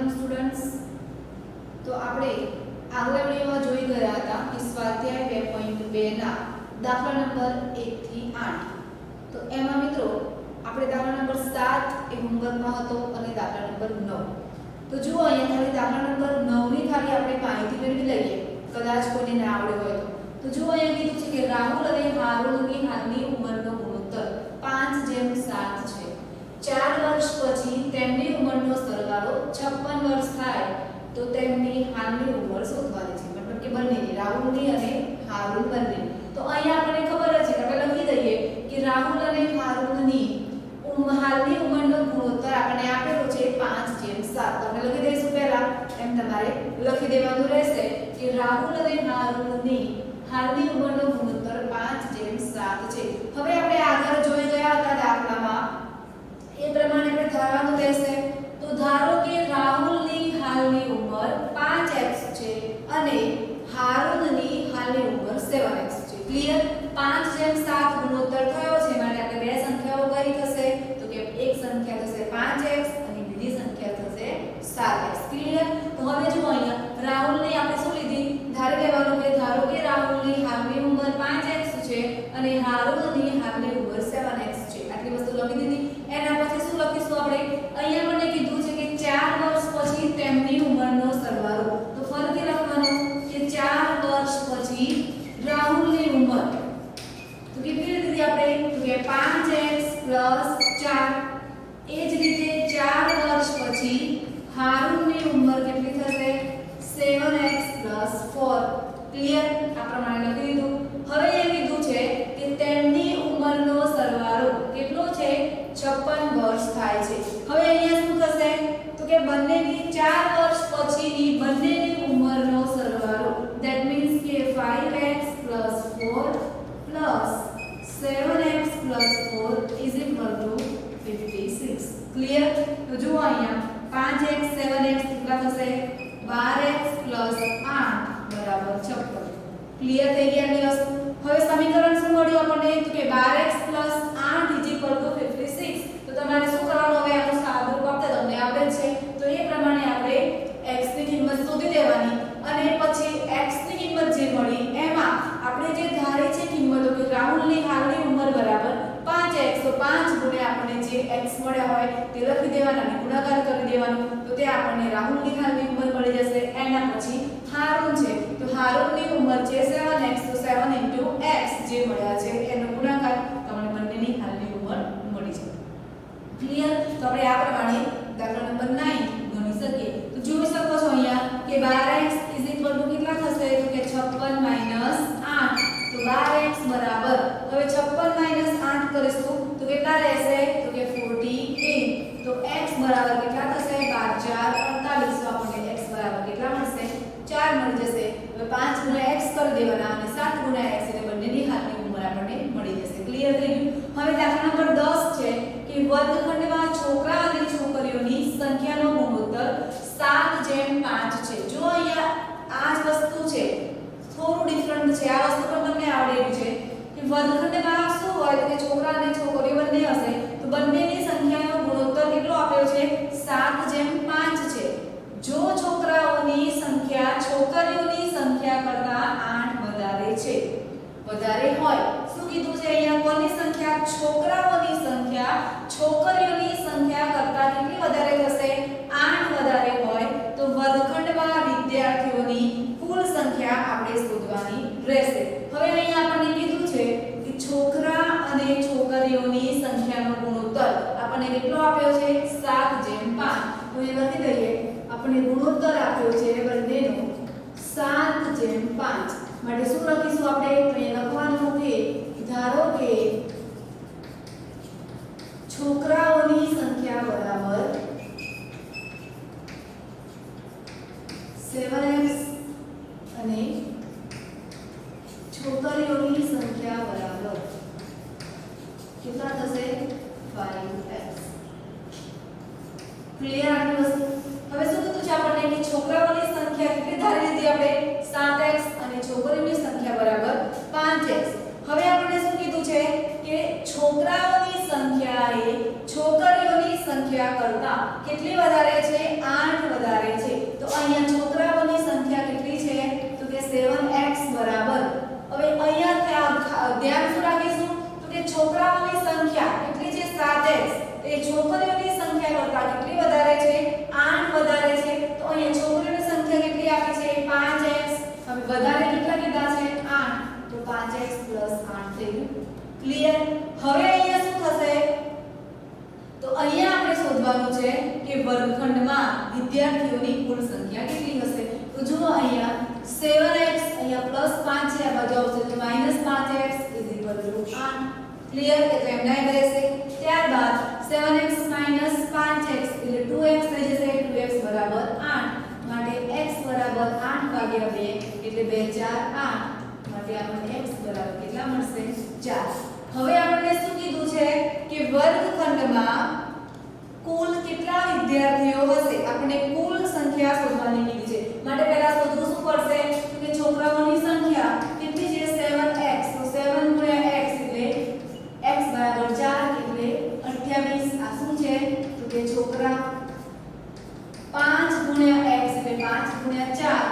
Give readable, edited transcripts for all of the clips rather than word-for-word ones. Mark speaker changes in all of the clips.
Speaker 1: Morning students. તો આપણે આગલા વિડિયોમાં જોઈ ગયા હતા કે સ્વાધ્યાય 2.2 ના દાખલા નંબર 1 થી 8. તો એમાં મિત્રો આપણે દાખલા નંબર 7 એ હોમવર્કમાં હતો અને દાખલા નંબર 9. તો જુઓ અહીંયા ખાલી દાખલા નંબર 9 ની ખાલી આપણે માહિતી મેળવી લઈએ, કદાચ કોઈને ના આવડે હોય તો. તો જુઓ અહીંયા કીધું છે કે રાહુલ અને હારૂનની હાલની ઉંમરનો ગુણોત્તર 5:7 છે. 4 વર્ષ પછી તેમની ઉંમરનો સરવાળો 56 વર્ષ થાય તો તેમની હાલની ઉંમર શોધવાની છે. મતલબ કે બંનેની, રાહુલની અને હારૂન બંને. તો અહીંયા આપણને ખબર જ છે કે આપણે લખી દઈએ કે રાહુલ અને હારૂનની હાલની ઉંમરનો ગુણોત્તર આપણને આપેલો છે 5:7. તો આપણે લખી દઈશું પહેલા એમ તમારે લખી દેવાનું રહેશે કે રાહુલ અને હારૂનની હાલની ઉંમરનો ગુણોત્તર 5:7 છે. હવે આપણે આગળ જોઈ ગયા હતા દાખલામાં એ પ્રમાણે આપણે ધારવાનું રહેશે. તો ધારો કે રાહુલની હાલની ઉંમર 5x છે અને હારૂનની હાલની ઉંમર 7x છે. ક્લિયર? 5:7 ગુણોત્તર થયો છે માટે આપણે બે સંખ્યાઓ કઈ થશે? તો કે એક સંખ્યા થશે 5x અને બીજી સંખ્યા થશે 7x. ક્લિયર? તો હવે જુઓ અહીંયા રાહુલની આપણે શું લીધી? ધારી લેવાનું કે ધારો કે રાહુલની હાલની ઉંમર 5x છે અને હારૂનની હાલની ઉંમર 7x છે. આટલી વસ્તુ લખી દીધી. એના પછી શું લખીશું આપણે? અહીંયા મને કીધું છે કે 4 વર્ષ પછી તેમની ઉંમરનો સરવાળો. તો ફરીથી લખવાનું કે 4 વર્ષ પછી રાહુલની ઉંમર તો કેટલી લીધી આપણે? તો કે 5x + 4. એ જ રીતે 4 વર્ષ પછી હારૂનની ઉંમર કેટલી થશે? 7x + 4. ક્લિયર? આ પ્રમાણે લખી દીધું. હવે એ કીધું છે કે તેમની ઉંમરનો સરવાળો કેટલો છે? 56 વર્ષ થાય છે. હવે અહીંયા શું થશે? તો કે બંનેની 4 વર્ષ પછીની બંનેની ઉંમરનો સરવાળો, ધેટ મીન્સ કે 5x + 4 + 7x + 4 = 56. ક્લિયર? તો જુઓ અહીંયા 5x 7x કેટલા થશે? 12x + 8 = 56. ક્લિયર થઈ ગઈ આટલી વસ્તુ? હવે સમીકરણ શું મળ્યું આપણને? તો કે 12x + 8 = 56. તો તમારે શું કરવાનું? હવે આનું સાદુરૂપ આપતા તમને આવડે છે તો એ પ્રમાણે આપણે x ની કિંમત શોધી દેવાની અને પછી x ની કિંમત જે મળી એમાં આપણે જે ધારી છે કિંમતો કે રાહુલની હાલની ઉંમર બરાબર 5x, તો 5 ગુણ્યા આપણે જે x મળ્યા હોય તે લખી દેવાના અને ગુણાકાર કરી દેવાનું. તો તે આપણને રાહુલની હાલની ઉંમર મળી જશે. એના પછી હારૂન છે તો હારૂનની ઉંમર છે 7x, તો 7 * x જે મળ્યા છે એનો ગુણાકાર તમને બંનેની હાલની ઉંમર મળી જશે. ક્લિયર? તો આપણે આ પ્રમાણે દાખલા નંબર 9 ગણી શકીએ. તો જોઈ શકો છો અહીંયા કે 12x કેટલા થશે? તો કે 56 - 8. તો 12x બરાબર હવે 56 - 8 કરીશું તો કેટલા રહેશે? તો કે 48. તો x બરાબર કેટલા થશે? 12 * 4 = 48. તો આપણને x બરાબર કેટલા મળશે? 4 મળી જશે. હવે 5 ગુણ્યા x કરી દેવાના અને 7 ગુણ્યા x એટલે બંનેની હાલની ઉંમર આપણને મળી જશે. ક્લિયર થઈ ગયું? હવે દાખલા નંબર 10 છે કે વર્ગખંડમાં છોકરા અને છોકરીઓની સંખ્યાનો ગુણોત્તર 7:5 છે. જો અહીંયા આ જ વસ્તુ છે, થોડું ડિફરન્ટ છે. આ વસ્તુ પણ તમને આવડેલું છે કે વર્ગખંડમાં શું હોય કે છોકરા અને છોકરીઓ બંને હશે તો બંનેની સંખ્યાનો ગુણોત્તર કેટલો આપ્યો છે? 7:5 છે. જો છોકરાઓની સંખ્યા છોકરીઓની સંખ્યા કરતાં 8 વધારે છે, વધારે હોય, શું કીધું છે અહીંયા? કોની સંખ્યા? છોકરાઓની સંખ્યા છોકરીઓની સંખ્યા કરતાં કેટલી વધારે થશે? 8 વધારે હોય તો વર્ગખંડમાં વિદ્યાર્થીઓની કુલ સંખ્યા આપણે શોધવાની રહેશે. હવે અહીંયા આપણને કીધું છે કે છોકરા અને છોકરીઓની સંખ્યાનો ગુણોત્તર આપણને કેટલો આપ્યો છે? 7:5. તો એ લખી દઈએ આપણને ગુણોત્તર આપ્યો છે બંનેનો 7:5. માટે શું લખીશું આપણે? તો એ લખવાનું કે ધારો કે છોકરાઓની સંખ્યા બરાબર 7x અને છોકરીઓની સંખ્યા બરાબર કેટલા થશે? 5x. ક્લિયર આટલી વસ્તુ? હવે શું કીધું છે આપણને કે છોકરાઓની સંખ્યા કેટલી ધારી લીધી આપણે? 7x અને છોકરીઓની સંખ્યા બરાબર 5x. હવે આપણે શું કીધું છે કે છોકરાઓની સંખ્યા એ છોકરીઓની સંખ્યા કરતાં કેટલી વધારે છે? 8 વધારે વિદ્યાર્થીઓની કુલ સંખ્યા કેટલી હશે? તો જુઓ અહીંયા 7x અહીંયા +5 છે, આ બાજુ આવશે તો -5x = 8. ક્લિયર? એ તો એમના એમ રહેશે. ત્યારબાદ 7x - 5x એટલે 2x થઈ જશે. 2x = 8 માટે x = 8 ભાગ્યા 2 એટલે 2 4 8 માટે આપણને x બરાબર કેટલા મળશે? 4. હવે આપણને શું કીધું છે કે વર્ગખંડમાં કુલ કેટલા વિદ્યાર્થીઓ હશે? આપણે કુલ સંખ્યા શોધવાની કીધી છે. માટે પહેલા શોધવું શું પડશે? તો કે છોકરાઓની સંખ્યા કેટલી છે? 7x. તો 7 * x એટલે x = 4 એટલે 28. આ શું છે? તો કે છોકરા 5 * x એટલે 5 * 4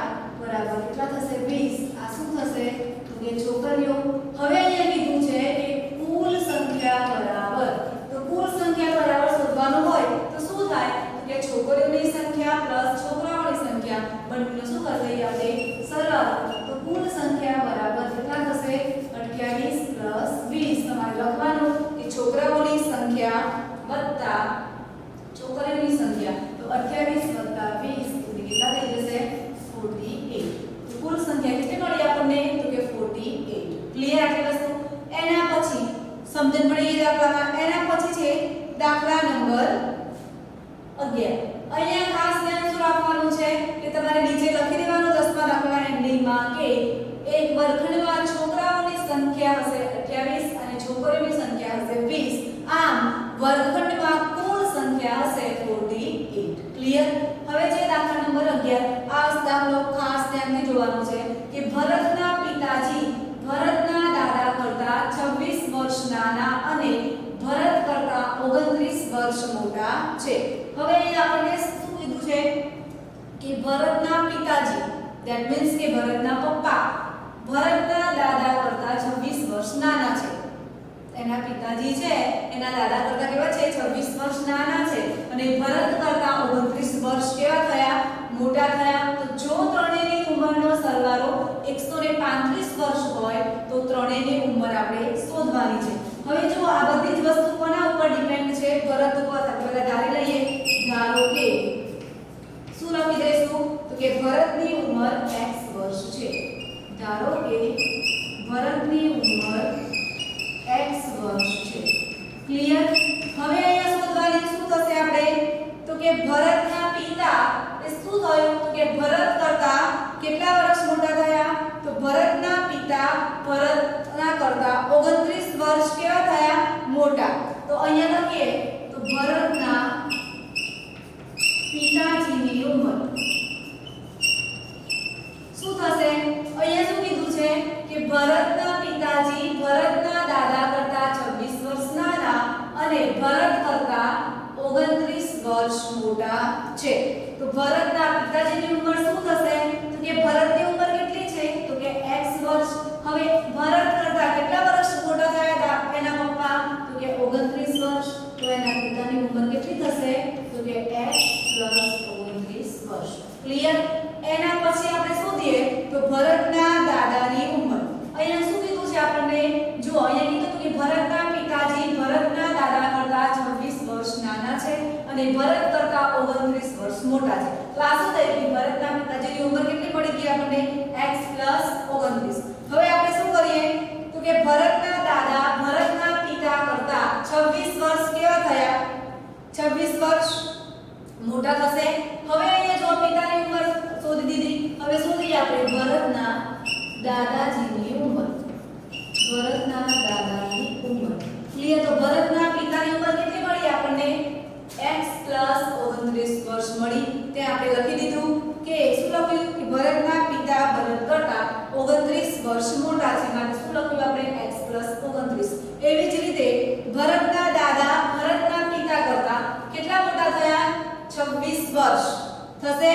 Speaker 1: બરાબર કેટલા થશે? 20. આ શું થશે? તો કે છોકરીઓ. હવે અહીંયા કીધું છે કે કુલ સંખ્યા બરાબર. તો કુલ સંખ્યા બરાબર શોધવાનું હોય તો શું થાય? તો કે છોકરીઓની સંખ્યા પ્લસ છોકરાઓની સંખ્યા બંનેનો શું કરી લઈએ આપણે? સરળ. તો કુલ સંખ્યા બરાબર કેટલા થશે? 28 + 20. તમારે લખવાનું કે છોકરાઓની સંખ્યા વત્તા છોકરીઓની સંખ્યા. તો 28 + 20 એટલે કેટલા થઈ જશે? 48. તો કુલ સંખ્યા કેટલી મળી આપણને? તો કે 48. ક્લિયર આટલી વસ્તુ? એના પછી સમજણ પડી ગઈ દાખલામાં. એના પછી છે દાખલા નંબર 11. અહીંયા ખાસ ધ્યાન શું રાખવાનું છે કે તમારે નીચે લખી દેવાનું 10મા દાખલા એન્ડિંગમાં કે એક વર્ગખંડમાં છોકરાઓની સંખ્યા હશે 28 અને છોકરીઓની સંખ્યા હશે 20. આમ વર્ગખંડમાં કુલ સંખ્યા હશે 48. ક્લિયર? હવે છે દાખલા નંબર 11. આ દાખલો ખાસ ધ્યાનથી જોવાનો છે કે ભરતના પિતાજી ભરતના દાદા કરતા 26 વર્ષ નાના અને ભરત કરતા 29 વર્ષ મોટા છે. હવે અહીં આપણને શું કીધું છે કે ભરતના પિતાજી ધેટ મીન્સ કે ભરતના પપ્પા ભરતના દાદા કરતા 26 વર્ષ નાના છે. એના પિતાજી છે એના દાદા કરતા કેવા છે? 26 વર્ષ નાના છે અને ભરત કરતા 29 વર્ષ કેવા થયા? મોટા થયા. તો જો ત્રણેયની ઉંમરનો સરવાળો 135 વર્ષ હોય તો ત્રણેયની ઉંમર આપણે શોધવાની છે. હવે જો આ બધી જ વસ્તુ કોના ઉપર ડિપેન્ડ છે? ભરત ઉપર. આપણે ધારી લઈએ. ધારો કે શું લખી દઈશું? તો કે ભરતની ઉંમર x વર્ષ છે. ધારો કે ભરતની ઉંમર x વર્ષ છે. ક્લિયર? હવે અહીંયા શોધવાની શું થશે આપણે? તો કે ભરતના પિતા એ શું થયું? તો કે ભરત કરતા કેટલા વર્ષ મોટા થયા? તો ભરતના પિતા ભરતના કરતા 29 વર્ષ કેવા થયા? મોટા. તો અહીંયા લખીએ તો ભરતના પિતાજીની ઉંમર શું થશે? અહીંયા શું કીધું છે કે ભરતના પિતાજી ભરતના દાદા કરતા 26 વર્ષ નાના અને ભરત કરતા 29 વર્ષ મોટા છે. તો ભરતના પિતાજીની ઉંમર શું થશે? તો કે ભરતની ઉંમર કેટલી છે? તો કે x વર્ષ. હવે ભરત કરતા કેટલા વર્ષ મોટા થયા એના પપ્પા? તો કે 29 વર્ષ. તો એના પિતાની ઉંમર કેટલી થશે? તો કે x + 29 વર્ષ. ક્લિયર? એના પછી આપણે શોધીએ તો ભરતના દાદાની ઉંમર. અહીંયા શું કીધું છે આપણને? જો અહીંયા કીધું કે ભરતના પિતાજી ભરતના દાદા કરતા 26 વર્ષ નાના છે અને ભરત કરતા 29 વર્ષ મોટા છે. તો આ શું થઈ ગયું? ભરતના પિતાજીની ઉંમર કેટલી પડી ગઈ આપણને? x + 29. હવે આપણે શું કરીએ? તો કે ભરતના દાદા ભરતના પિતા કરતા 26 વર્ષ કેવા થયા? 26 વર્ષ મોટા થશે. હવે અહીંયા જો પિતાની ઉંમર શોધી દીધી. હવે શોધીએ આપણે ભરતના દાદાજીની ઉંમર. ભરતના દાદાની ઉંમર. ક્લિયર? તો ભરતના પિતાની ઉંમર કેટલી મળી આપણને? x + 29 વર્ષ મળી. તે આપણે લખી દીધું કે શું લખ્યું કે ભરતના પિતા ભરત કરતા 29 વર્ષ મોટા છે. માટે શું લખ્યું આપણે? x + 29. એવી જ રીતે ભરતના દાદા ભરતના પિતા કરતા કેટલા મોટા થયા? 26 વર્ષ થશે.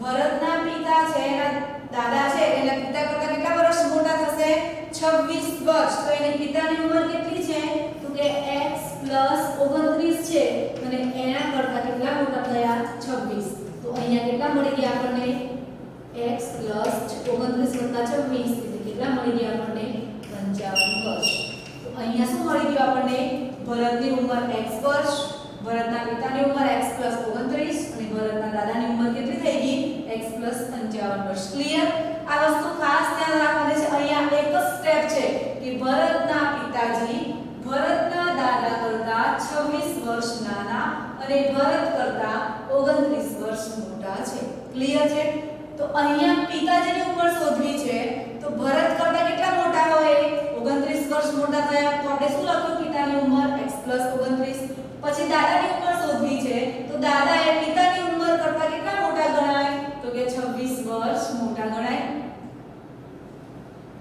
Speaker 1: ભરતના પિતા છે એના દાદા છે એના પિતા કરતા કેટલા વર્ષ મોટા થશે? 26 વર્ષ. તો એની પિતાની ઉંમર કેટલી છે? તો કે x + 29 છે અને એના કરતા કેટલા મોટા થયા? 26. તો અહીંયા કેટલા મળી ગયા આપણને? x + 29 + 26 એટલે કેટલા મળી ગયા આપણને? 55 વર્ષ. તો અહીંયા શું મળી ગયું આપણને? ભરતની ઉંમર x વર્ષ, ભરતના પિતાની ઉંમર x + 29 અને પછી ભરતના દાદાની ઉંમર કેટલી થઈ ગઈ x + 55 વર્ષ ક્લિયર આ વસ્તુ ખાસ ધ્યાન રાખવાની છે અહીંયા એક જ સ્ટેપ છે કે ભરતના પિતાજી ભરતના દાદા કરતા 26 વર્ષ નાના અને ભરત કરતા 29 વર્ષ મોટા છે ક્લિયર છે તો અહીંયા પિતાજીની ઉંમર શોધવી છે તો ભરત કરતા કેટલા મોટા હોય 29 વર્ષ મોટા થયા તો આપણે શું લખ્યું પિતાની ઉંમર x + 29 પછી દાદાની ઉંમર શોધવી છે તો દાદા એ પિતાની ઉંમર કરતા કેટલા મોટા ગણાય તો કે 26 વર્ષ મોટા ગણાય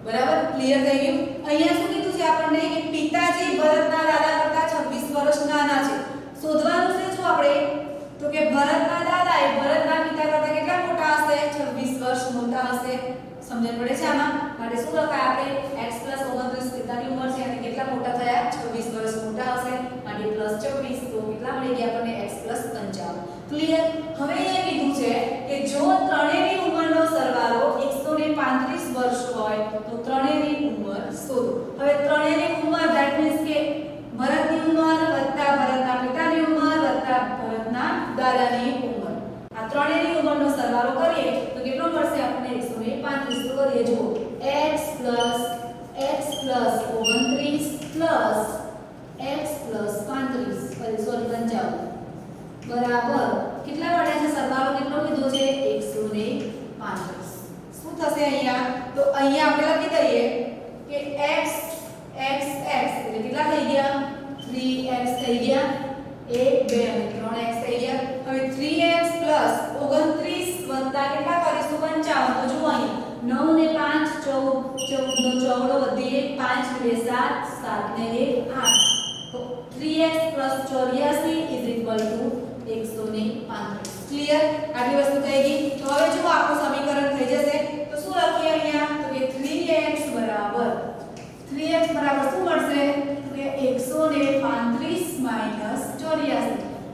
Speaker 1: બરાબર ક્લિયર થઈ ગયું અહીંયા શું કીધું છે આપણને કે પિતાજી ભરતના દાદા કરતા 26 વર્ષ નાના છે શોધવાનું છે શું આપણે તો કે ભરતના દાદા એ ભરતના પિતા કરતા કેટલા મોટા હશે 26 વર્ષ મોટા હશે સમજણ પડે છે આમાં માટે શું લખાય આપણે x + 29 પિતાની ઉંમર છે અને કેટલા મોટા થયા 26 વર્ષ મોટા હશે માટે +24 તો કેટલા મળી ગયા આપણને x + 55 ક્લિયર હવે અહીંયા કીધું છે કે જો ત્રણેયની ઉંમરનો સરવાળો 135 વર્ષ હોય તો ત્રણેયની ઉંમર શોધો હવે ત્રણેયની ઉંમર ધેટ મીન્સ કે ભરતની ઉંમર વત્તા ભરતના પિતાની ઉંમર વત્તા ભરતના દાદાની ઉંમર આ ત્રણેયની ઉંમરનો સરવાળો કરીએ તો કેટલો મળશે આપણને 135 તો કરીએ જુઓ x + 29 x + 55 બરાબર કેટલા મળ્યા છે સરવાળો કેટલો કીધો છે 135 શું થશે અહીંયા તો અહીંયા આપણે લખી દઈએ કે x એટલે કેટલા થઈ ગયા 3x થઈ ગયા 1 2 અને 3x થઈ ગયા હવે 3x + 29 વત્તા કેટલા કરીશું 55 તો જુઓ અહીંયા 9 ને 5 14 નો 14 વધી 5 ને 2 7 7 ને 1 8 તો 3x + 84 = 135 ક્લિયર આટલી વસ્તુ થઈ ગઈ તો હવે જો આપણું સમીકરણ થઈ જશે તો શું લખીએ અહીંયા તો કે 3x બરાબર શું મળશે તો કે 135 - 84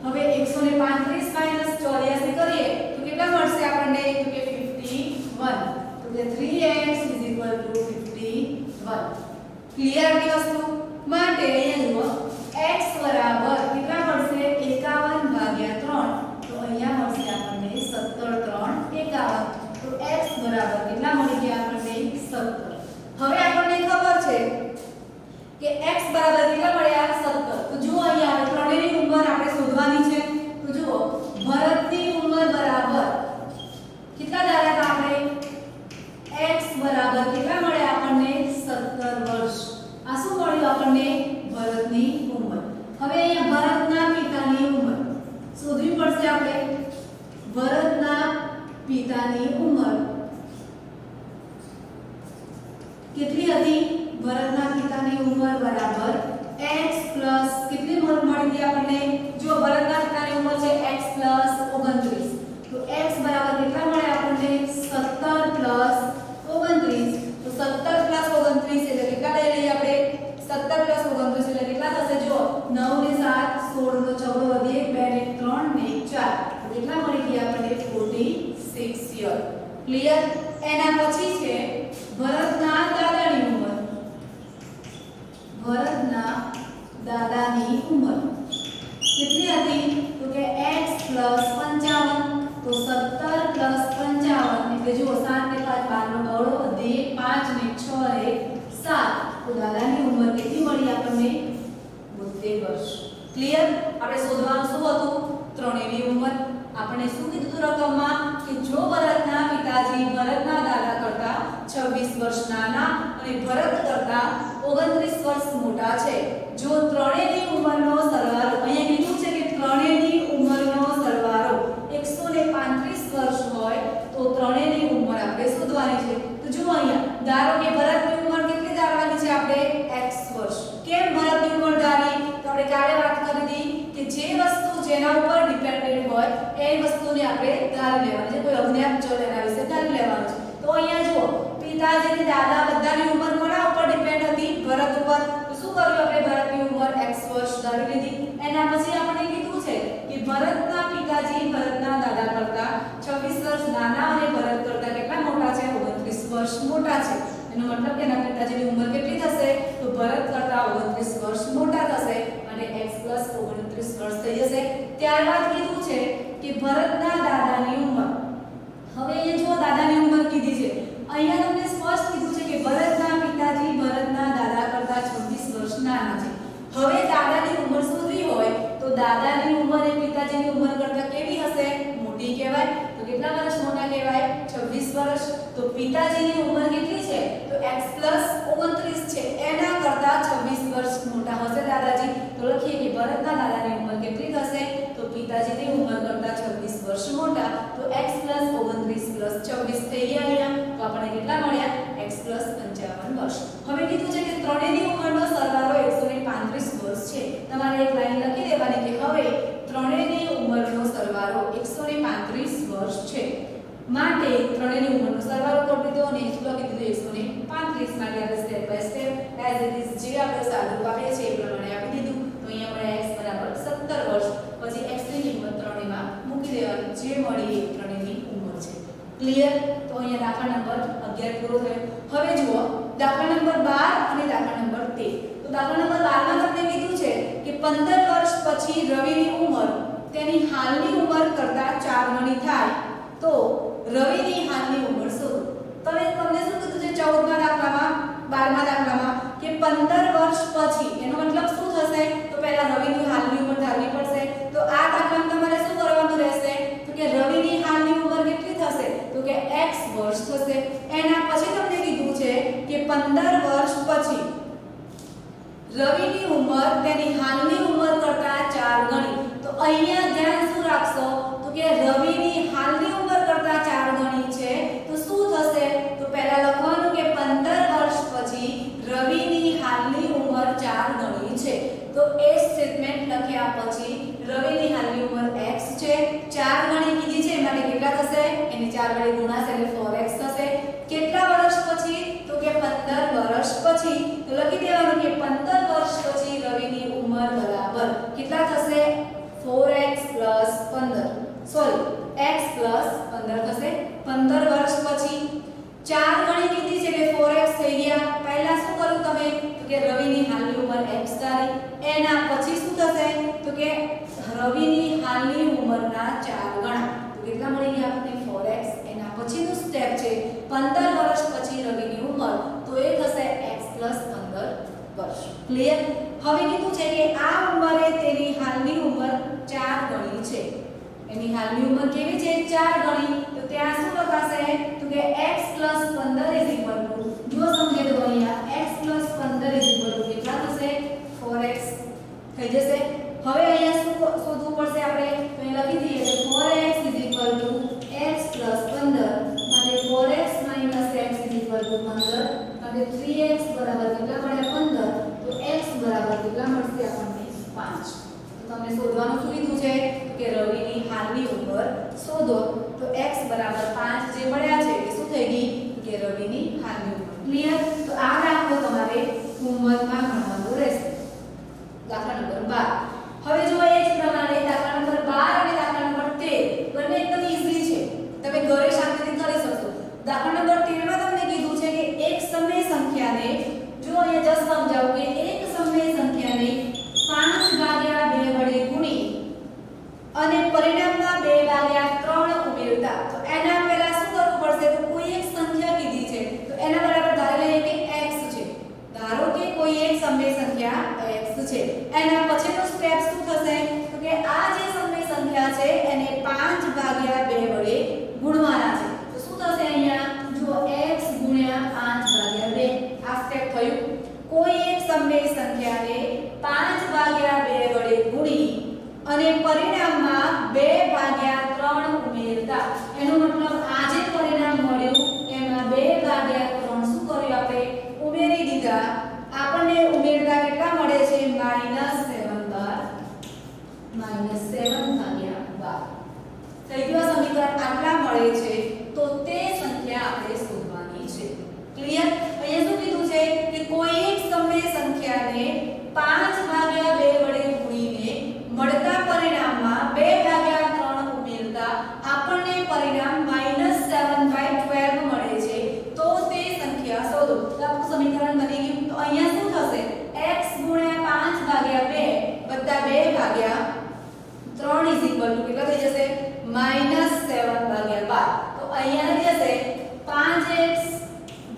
Speaker 1: હવે 135 - 84 કરીએ તો કેટલા મળશે આપણને તો કે 51 તો કે 3x = 51 ક્લિયર આટલી વસ્તુ માટે અહીંયા જુઓ x બરાબર કેટલા મળશે 51/3 તો અહીંયા મળશે આપણને 17 3 51 તો x બરાબર કેટલા મળી ગયા આપણને 17 હવે આપણને ખબર છે કે x બરાબર કેટલા મળ્યા 17 તો જુઓ અહીંયા આપણે ત્રણેયની ઉંમર આપણે શોધવાની છે તો જુઓ ભરતની ઉંમર બરાબર કેટલા ધાર્યા હતા આપણે x બરાબર કેટલા મળ્યા આપણને 17 વર્ષ આ શું મળ્યું આપણને ભરતની ઉંમર હવે અહીંયા ભરતના પિતાની ઉંમર શોધવી પડશે આપણે ભરતના પિતાની ઉંમર કેટલી હતી ભરતના પિતાની ઉંમર બરાબર x પ્લસ કેટલી મળી ગઈ આપણને જો ભરતના પિતાની ઉંમર છે x પ્લસ 29 તો x બરાબર કેટલા મળે આપણને 17 પ્લસ 29 તો 17 પ્લસ 29 એટલે કેટલા લઈ લઈએ આપણે 17 પ્લસ 29 એટલે કેટલા થશે જો 9 ને 7 16 નો 14 વધીએ 2 ને 3 ને 4 તો કેટલા મળી ગયા આપણને 46 યર ક્લિયર એના પછી છે ભરતના દાદાની ઉંમર ભરતના દાદાની ઉંમર કેટલી હતી તો કે x 55 તો 17 55 એટલે જુઓ 7 ને 5 12 નો ગળો વધે 5 ને 6 1 7 તો દાદાની ઉંમર કેટલી મળી આપણને 72 વર્ષ ક્લિયર આપણે શોધવાનું શું હતું ત્રણેયની ઉંમર આપણે શું કીધું રકમમાં કે જો ભરતના પિતાજી ભરતના દાદા કરતા 26 વર્ષ નાના અને ભરત કરતા 29 વર્ષ મોટા છે જો ત્રણેયની ઉંમરનો સરવાળો અહીંયા કીધું છે કે ત્રણેયની ઉંમરનો સરવાળો 135 વર્ષ હોય તો ત્રણેયની ઉંમર આપણે શોધવાની છે તો જુઓ અહીંયા ધારો કે ભરતની ઉંમર કેટલી ધારવાની છે આપણે x વર્ષ કેમ ભરતની ઉંમર ધારી તો આપણે કાલે વાત કરી હતી કે જે વસ્તુ જેના ઉપર ડિપેન્ડેન્ટ હોય એ વસ્તુને આપણે ધારી લેવાની છે કોઈ અજ્ઞાત ચલ એના વિશે ધારી લેવાનું છે તો અહીંયા જુઓ પિતાજી અને દાદા બધાની ઉંમર કોના ઉપર ડિપેન્ડ હતી ભરત ઉપર તો શું કર્યું આપણે ભરતની ઉંમર x વર્ષ ધારી લીધી એના પછી આપણે કીધું છે કે ભરતના પિતાજી ભરતના દાદા કરતા 26 વર્ષ નાના અને ભરત કરતા કેટલા મોટા છે 29 વર્ષ મોટા છે એનો મતલબ કે એના પિતાજીની ઉંમર કેટલી થશે તો ભરત કરતા 29 વર્ષ મોટા થશે અને x 29 વર્ષ થઈ જશે ત્યારબાદ કીધું છે કે ભરતના દાદાની ઉંમર. હવે અહીંયા જો દાદાની ઉંમર કીધી છે, અહીંયા તમને સ્પષ્ટ કીધું છે કે ભરતના પિતાજી ભરતના દાદા કરતા 26 વર્ષ નાના છે. હવે દાદાની ઉંમર શોધવી હોય તો દાદાની ઉંમર એ પિતાજીની ઉંમર કરતા કેવી હશે? મોટી કહેવાય. તો કેટલા વર્ષ મોટા કહેવાય? 26 વર્ષ. તો પિતાજીની ઉંમર કેટલી છે? તો x + 29 છે. એના કરતા 26 વર્ષ મોટા હશે દાદાજી. તો લખીએ કે ભરતના દાદાની ઉંમર કેટલી થશે? તો પિતાજીની ઉંમર કરતા 26 વર્ષ મોટા. તો x + 29 + 26 થઈ ગયા અહીંયા. તો આપણને કેટલા મળ્યા? x + 55 વર્ષ. હવે કીધું છે કે ત્રણેયની ઉંમરનો સરવાળો 135 વર્ષ છે. તમારે એક લાઈન લખી દેવાની કે હવે ત્રણેયની ઉંમરનો સરવાળો 135 વર્ષ છે. માટે ત્રણેયની ઉંમરનો સરવાળો કરી દીધો અને શું લખી દીધું? 135. માટે આપણે step by step as it is જે આપણે સાદું આપીએ છીએ એ પ્રમાણે આપી દીધું. તો અહીંયા મળે x = 17 વર્ષ. પછી x ની કિંમત ત્રણેયમાં મૂકી દેવાની. જે મળી એ ત્રણેયની ઉંમર છે. ક્લિયર? તો અહીંયા દાખલા નંબર 11 પૂરો થયો. હવે જુઓ દાખલા નંબર 12 અને દાખલા નંબર 13. તો દાખલા નંબર 12 માં તમને કીધું છે કે 15 વર્ષ પછી રવિની ઉંમર તેની હાલની ઉંમર કરતા 4 ગણી થાય તો રવિની હાલની ઉંમર શોધો. તમને શું કીધું છે 14મા દાખલામાં 12મા દાખલામાં કે 15 વર્ષ પછી એનો મતલબ શું થશે? તો પહેલા રવિની હાલની ઉંમર ધારવી પડશે. તો આ દાખલામાં તમારે શું કરવાનું રહેશે? તો કે રવિની હાલની ઉંમર કેટલી થશે? તો કે x વર્ષ થશે. એના પછી તમને કીધું છે કે 15 વર્ષ પછી રવિની ઉંમર તેની હાલની ઉંમર કરતા 4 ગણી. તો અહીંયા ધ્યાન શું રાખશો? તો કે રવિની હાલની ઉંમર કરતા 4 ગણી છે. તો શું થશે? તો પહેલા લખવાનું કે 15 વર્ષ પછી રવિની હાલની ઉંમર 4 ગણી છે. તો એ સ્ટેટમેન્ટ લખ્યા પછી રવિની હાલની ઉંમર x છે. 4 ગણી કીધી છે માટે કેટલા થશે? એની 4 વડે ગુણાશે એટલે 4x થશે. કેટલા વર્ષ પછી? તો કે 15 વર્ષ પછી. તો લખી દેવાનું કે 15 વર્ષ પછી રવિની ઉંમર બરાબર કેટલા થશે? 4x + 15. સોરી x + 15 થશે. 15 વર્ષ પછી 4 ગણી કીધી છે એટલે 4x થઈ ગયા. પહેલા શું કર્યું તમે? તો કે રવિની હાલની ઉંમર x ધારી. એના પછી શું થશે? તો કે રવિની હાલની ઉંમરના 4 ગણા. તો કેટલા મળી ગયા આપણને? 4x. એના પછીનું સ્ટેપ છે 15 વર્ષ પછી રવિની ઉંમર. તો એ થશે x + 15 વર્ષ. ક્લિયર? હવે કીધું છે કે આ ઉંમરે તેની હાલની ઉંમર 4 ગણી છે. એની હાલની ઉંમર કેવી છે? 4 ગણી. તો ત્યાં શું લખાશે? તો કે x + 15 જો સમજે તો અહીંયા x + 15 કેટલા થશે? 4x થઈ જશે. હવે અહીંયા શું શોધવું પડશે આપણે? તો અહીં લખી દઈએ કે 4x = x + 15. માટે 4x - x = 15. માટે 3x બરાબર કેટલા મળ્યા? 15. તો x બરાબર કેટલા મળશે આપણને? 5. તો તમને શોધવાનું શું કીધું છે? કે રવિની હાલની ઉંમર શોધો. તો x બરાબર 5 જે મળ્યા છે એ શું થઈ ગઈ? કે રવિની હાલની ઉંમર. ક્લિયર? તો આ દાખલો તમારે હોમવર્કમાં ગણવાનો રહેશે. દાખલા નંબર 12. હવે જો એ જ પ્રમાણે દાખલા નંબર 12 અને દાખલા નંબર 13 બંને એકદમ ઈઝી છે. તમે ઘરે શાંતિથી કરી શકશો. દાખલા નંબર 13 માં તમને કીધું છે કે એક સમય સંખ્યાને જો અહીંયા જસ્ટ સમજાવું કે એક સમય સંખ્યાને 5/2 વડે ગુણી અને પરિણામમાં 2/3 ઉમેરતા. તો એના પહેલા શું કરવું પડશે? તો કોઈ એક સંખ્યા કીધી છે તો એના બરાબર ધારી લઈએ કે x છે. ધારો કે કોઈ એક સમય સંખ્યા x છે. એના પછીનો સ્ટેપ શું થશે? તો કે આ જે સમય સંખ્યા છે એને 5/2 વડે ગુણવાના છે. તો શું થશે અહીંયા? જો x * 5/2 આ સ્ટેપ થયું. કોઈ એક સમય સંખ્યાને 5/2 વડે ગુણી અને પરિણામમાં 2/3 ઉમેરતા. એનો મતલબ આ જે પરિણામ મળ્યું એમાં 2/3 શું કર્યું આપણે? ઉમેરી દીધા. આપણને ઉમેરતા કેટલા મળે છે? -7/12 થઈ ગયું સમીકરણ. આટલા મળે છે. તો તે સંખ્યા આપણે શોધવાની છે. ક્લિયર? અહીંયા શું કીધું છે કે કોઈ એક સમય સંખ્યાને 5/2 વડે ગુણીને મળતા પરિણામમાં 2/3 ઉમેરતા આપણને પરિણામ -7/12 મળે છે. તો તે સંખ્યા શોધો. તો આપણું સમીકરણ બની ગયું. તો અહીંયા શું થશે? x * 5/2 + 2/3 કેટલા થઈ જશે? -7/12. તો અહીંયા જશે 5x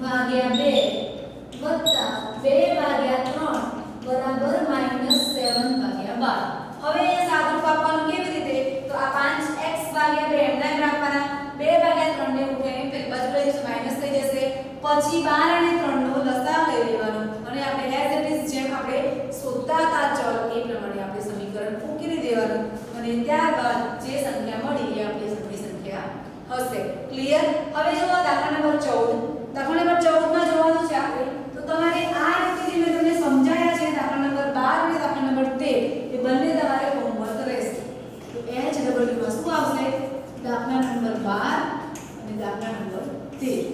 Speaker 1: ભાગ્યા 2 વત્તા 2 ભાગ્યા 3 બરાબર -7 ભાગ્યા 12. હવે અહીંયા સાદુરૂપ આપવાનું કેવી રીતે? તો આ 5x ભાગ્યા 2 એમના જ રાખવાના, 2 ભાગ્યા 3 ને ઉઠાઈને પેલી બાજુ લઈશું માઈનસ થઈ જશે, પછી 12 અને 3 નો લસાઅ લઈ લેવાનો અને આપણે એઝ ઇટ ઇઝ જેમ આપણે શોધતા હતા ચલ એ પ્રમાણે આપણે સમીકરણ ઉકેલી દેવાનું અને ત્યારબાદ જે સંખ્યા મળી એ આપણી સમી સંખ્યા હશે. ક્લિયર? હવે જો દાખલા નંબર 14, દાખલા નંબર 14 માં જોવાનું છે આપણે, તો તમારે આ રીતે જે મેં તમને સમજાયા છે દાખલા નંબર 12 અને દાખલા નંબર 13 એ બંને તમારે હોમવર્ક રહેશે. તો HW માં શું આવશે? દાખલા નંબર 12 અને દાખલા નંબર 13.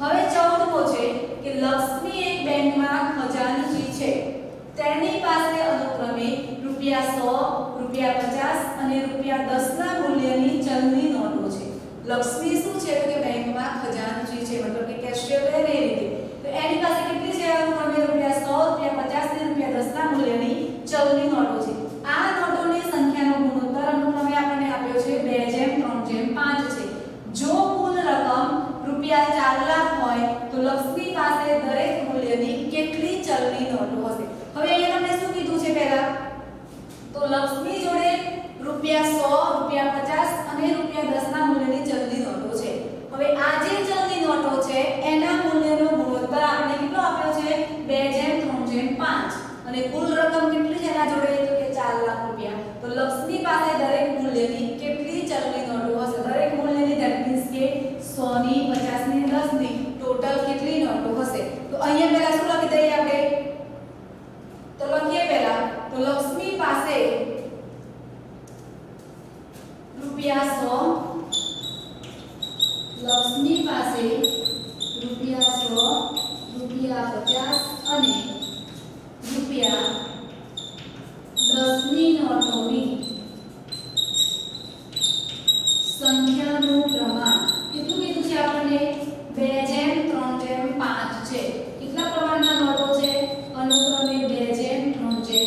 Speaker 1: હવે 14મો છે કે લક્ષ્મી એક બેંકમાં ખજાનચી છે. તેની પાસે અનુક્રમે ₹100, ₹50 અને ₹10 ના મૂલ્યની ચલની નોટો છે. લક્ષ્મી શું છે તો કે બેંકમાં ખજાનચી છે, મતલબ કે કેશિયર રહે એ રીતે. તો એની પાસે કેટલી છે? અનુક્રમે ₹100, ₹50 અને ₹10 ના મૂલ્યની ચલની નોટો છે. આ નોટોની સંખ્યાનો ગુણોત્તર અનુક્રમે આપણને આપ્યો છે 2:3:5 છે. જો કુલ રકમ ₹4 લાખ હોય તો લક્ષ્મી પાસે દરેક મૂલ્યની કેટલી ચલની નોટો હશે? હવે અહીંયા તમને શું કીધું છે પહેલા? તો લક્ષ્મી જોડે ₹100, ₹50 અને ₹10 ના મૂલ્યની ચલની નોટો છે. હવે આ જે ચલની નોટો છે એના મૂલ્યનો ગુણોત્તર આપણે કેટલો આપ્યો છે? 2:3:5 અને કુલ રકમ કેટલી છે એના જોડે? તો કે 4 લાખ રૂપિયા. તો લક્ષ્મી પાસે દરેક મૂલ્યની કેટલી ચલની નોટો હશે? દરેક મૂલ્યની ધેટ મીન્સ કે 100 ની, 50 ની, 10 ની ટોટલ કેટલી નોટો હશે? તો અહીંયા પહેલા શું લખી દઈએ આપણે? તો લખીએ પહેલા તો લક્ષ્મી પાસે ₹100, લક્ષ્મી પાસે ₹100, ₹50 અને ₹10 ની નોટોની સંખ્યાનું પ્રમાણ કેટલું કીધું છે આપણને? 2:3:5 છે. કેટલા પ્રમાણમાં નોટો છે? અનુક્રમે 2:3:5 છે.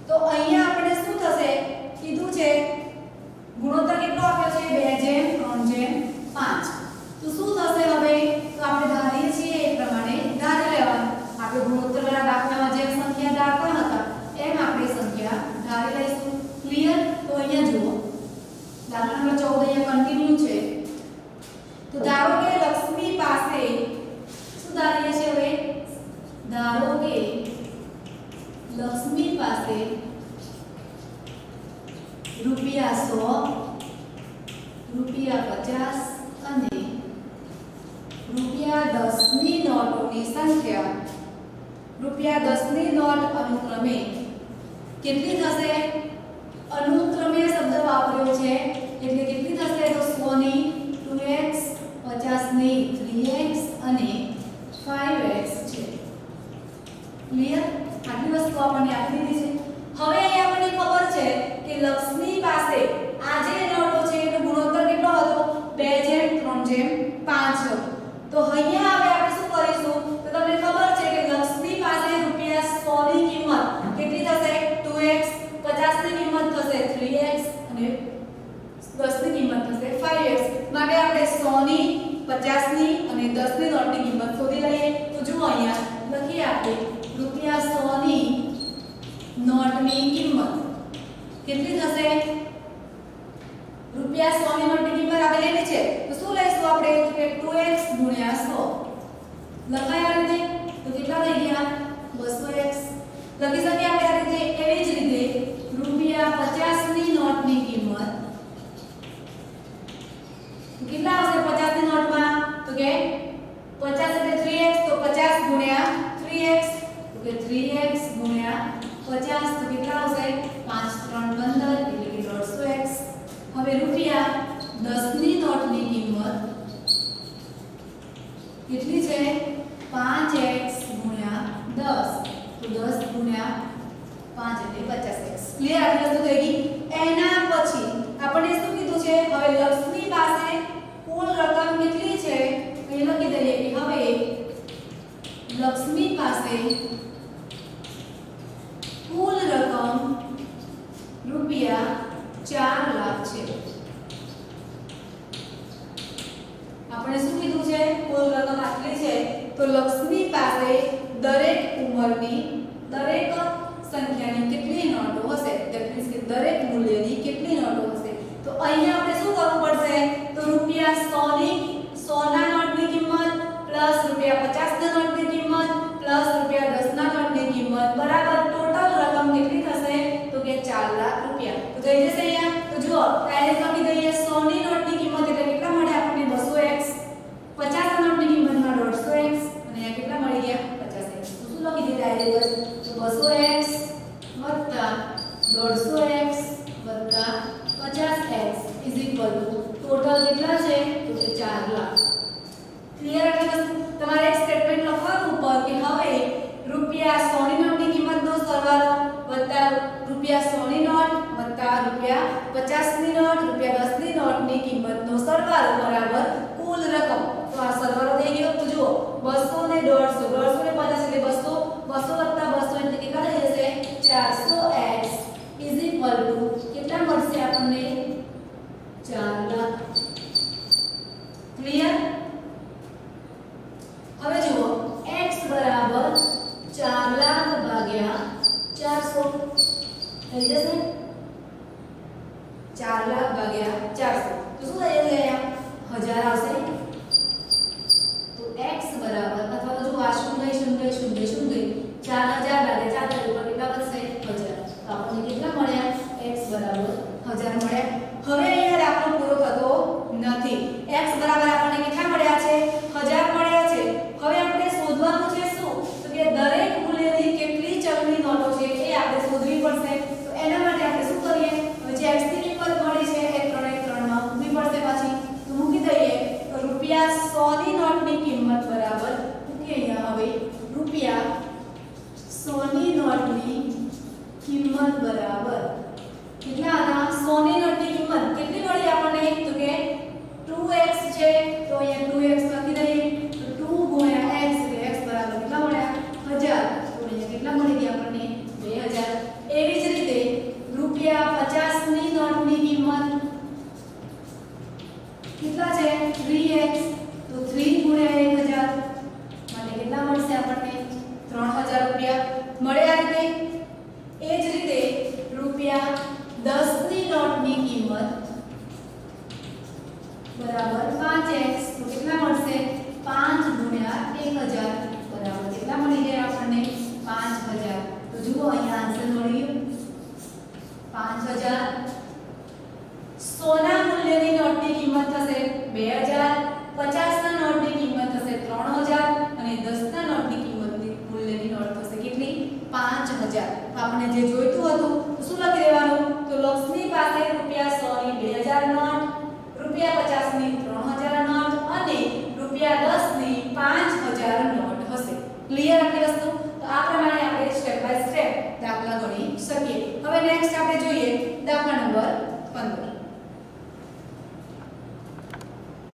Speaker 1: તો અહીંયા આપણે શું થશે? કીધું છે ગુણોત્તર કેટલો આપ્યો છે? 2:3:5. તો શું થશે હવે? તો આપણે ધારીએ છીએ એ પ્રમાણે ધારી લેવાનું. આપણે ગુણોત્તર વાળા દાખલામાં જેમ સંખ્યા ધારતા હતા એમ આપણે સંખ્યા ધારી લઈશું. ક્લિયર? તો અહીંયા જુઓ દાખલા નંબર 14 અહીંયા કન્ટિન્યુ છે. તો ધારો કે લક્ષ્મી પાસે શું ધારીએ છીએ હવે? ધારો કે લક્ષ્મી પાસે ₹100, ₹50 અને ₹10 ની નોટોની સંખ્યા, ₹10 ની નોટ અનુક્રમે કેટલી થશે? અનુક્રમે શબ્દ વાપર્યો છે એટલે કેટલી થશે? તો 100 ની 2x, 50 ની 3x અને 5x છે. ક્લિયર? આટલી વસ્તુ આપણને આપી દીધી છે. હવે અહીંયા આપણને ખબર છે કે લક્ષ્મી પાસે આ જે નોટો છે એનો ગુણોત્તર કેટલો હતો? 2:3:5 હતો. તો અહીંયા હવે આપણે શું કરીશું? તો તમને ખબર છે કે લક્ષ્મી પાસે ₹100 ની કિંમત કેટલી થશે? 2x, 50 ની કિંમત થશે 3x અને 10 ની કિંમત થશે 5x. માટે આપણે 100 ની, 50 ની અને 10 ની નોટની કિંમત શોધી લઈએ. તો જુઓ અહીંયા લખીએ આપણે ₹100 ની નોટની કિંમત કેટલી થશે? ₹100 ની નોટની કિંમત આપેલી છે તો શું લઈશું આપણે? તો કે 2x * 100 લખાય આ રીતે. તો કેટલા થઈ ગયા? 200x. લખી શકીએ આપણે આ રીતે. એવી જ રીતે ₹50 ની નોટની કિંમત કેટલા આવશે 50 ની નોટમાં? તો કે 50 એટલે 3x, તો 50 * 3x, તો કે 3x * 50 તો કેટલા આવશે? 5 × 3 = 15 એટલે કે 150x. હવે ₹10 ની નોટની કિંમત કેટલી છે? 5x * 10 તો 10 * 5 એટલે 50x. ક્લિયર? આટલી વસ્તુ થઈ ગઈ. એના પછી આપણે શું કીધું છે? હવે લક્ષ્મી પાસે કુલ રકમ કેટલી છે? એ લખી દઈએ કે હવે લક્ષ્મી પાસે કુલ રકમ ₹4 લાખ છે. છે કુલ રકમ આટલી છે તો લક્ષ્મી પાસે દરેક ઉંમરની દરેક સંખ્યાની કેટલી નોટો હશે ધેટ મીન્સ કે દરેક મૂલ્યની કેટલી નોટો હશે તો અહીંયા આપણે શું કરવું પડશે તો રૂપિયા 100 ના નોટની કિંમત પ્લસ રૂપિયા 50 ના નોટની કિંમત પ્લસ રૂપિયા 10 ના નોટની કિંમત બરાબર ટોટલ રકમ કેટલી થશે તો કે 4 લાખ રૂપિયા તો થઈ જશે અહીંયા તો જુઓ ડાયરેક્ટ લખી દઈએ 100 ની નોટની કિંમત એટલે કેટલા મળે આપણને 200x 50 ના નોટની કિંમતમાં 150x અને અહીંયા કેટલા મળી ગયા 50x તો શું લખી દઈએ ડાયરેક્ટ તો 200x 150x 50x ટોટલ કેટલા છે તો કે 4 લાખ ક્લિયર એટલે વસ્તુ તમારે એક સ્ટેટમેન્ટ લખવાનું ઉપર કે હવે રૂપિયા 100 ની નોટની કિંમતનો સરવાળો વત્તા રૂપિયા 100 ની નોટ વત્તા રૂપિયા 50 ની નોટ રૂપિયા 10 ની નોટની કિંમતનો સરવાળો બરાબર કુલ રકમ તો આ સરવાળો થઈ ગયો તો જુઓ 200 ને 150 150 ને 50 એટલે 200 200 વત્તા 200 એટલે કેટલા થઈ જશે 400x કેટલા મળશે આપણને 4 લાખ ક્લિયર હવે જુઓ x બરાબર 4 લાખ ભાગ્યા 400 થઈ જશે 4 લાખ ભાગ્યા 400 તો શું થઈ જશે અહીંયા 1000 આવશે તો x બરાબર અથવા તો જો આ શું ગઈ 4000 ભાગ્યા 4 ઉપર કેટલા બનશે 1000 તો આપણને કેટલા મળ્યા x બરાબર 1000 મળ્યા હવે અહીંયા દાખલો પૂરો થતો નથી x બરાબર આપણને કેટલા મળ્યા છે 1000 મળ્યા છે હવે આપણે શોધવાનું છે શું તો કે દરેક મૂલ્યની કેટલી ચલની નોટો છે એ આપણે શોધવી પડશે તો એના માટે આપણે શું કરીએ હવે જે x ની કિંમત મળી છે એ 3 માં મૂકવી પડશે પાછી તો મૂકી દઈએ તો રૂપિયા 100 ની નોટની કિંમત બરાબર મૂકીએ અહીંયા હવે રૂપિયા 100 ની નોટની કિંમત બરાબર કેટલા હતા 100 ની નોટની કિંમત કેટલી મળી આપણને તો કે 2x છે તો અહીંયા 2x લખી દઈએ તો 2 ગુણ્યા x એટલે x બરાબર કેટલા મળ્યા 1000 તો અહીંયા કેટલા મળી ગયા આપણને 2000 એવી જ રીતે રૂપિયા 50 ની નોટની કિંમત કેટલા છે 3x તો 3 ગુણ્યા 1000 માટે કેટલા મળશે આપણને 3000 રૂપિયા મળે આ રીતે એ જ રીતે રૂપિયા 10 ની નોટની કિંમત બરાબર 5x તો કેટલા મળશે 5 ગુણ્યા 1000 બરાબર કેટલા મળી ગયા આપણને 5000 તો જુઓ અહીંયા આન્સર મળી ગયો 5000 સોના મૂલ્યની નોટની કિંમત થશે